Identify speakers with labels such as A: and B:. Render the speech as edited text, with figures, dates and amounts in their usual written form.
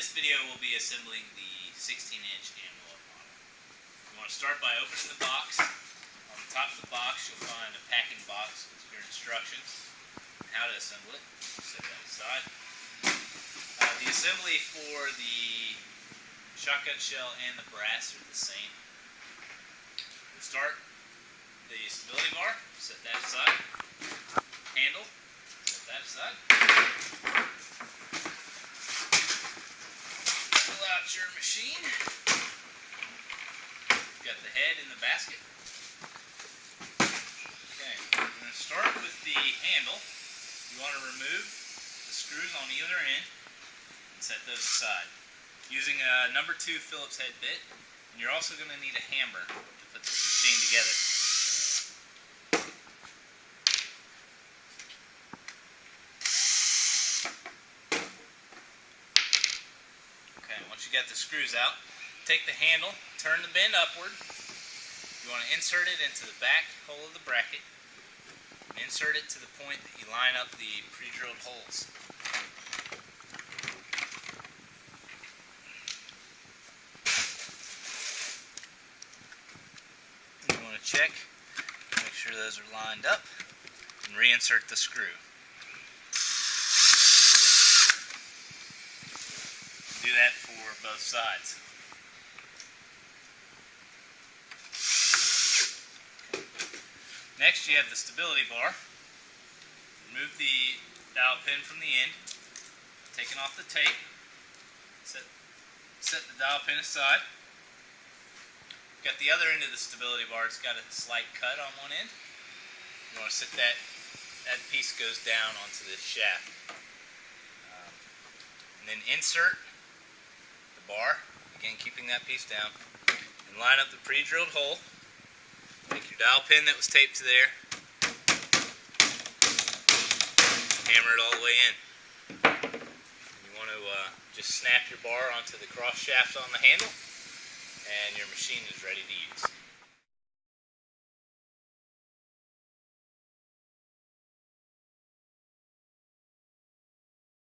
A: this video we'll be assembling the 16-inch Amulet model. You want to start by opening the box. On the top of the box you'll find a packing box with your instructions on how to assemble it. Set that aside. The assembly for the shotgun shell and the brass are the same. We'll start the stability bar, set that aside. Handle, set that aside. Pull out your machine. You've got the head in the basket. Okay, we're going to start with the handle. You want to remove the screws on either end and set those aside. Using a number 2 Phillips head bit, and you're also going to need a hammer to put this machine together. Once you got the screws out, take the handle, turn the bend upward. You want to insert it into the back hole of the bracket, and insert it to the point that you line up the pre-drilled holes. You want to check, make sure those are lined up, and reinsert the screw. Do that for both sides. Next you have the stability bar. Remove the dowel pin from the end, taking off the tape. Set the dowel pin aside. Got the other end of the stability bar, it's got a slight cut on one end. You want to set that piece goes down onto this shaft. And then insert bar, again keeping that piece down, and line up the pre-drilled hole. Take your dowel pin that was taped to there, hammer it all the way in. You want to just snap your bar onto the cross shaft on the handle, and your machine is ready to use.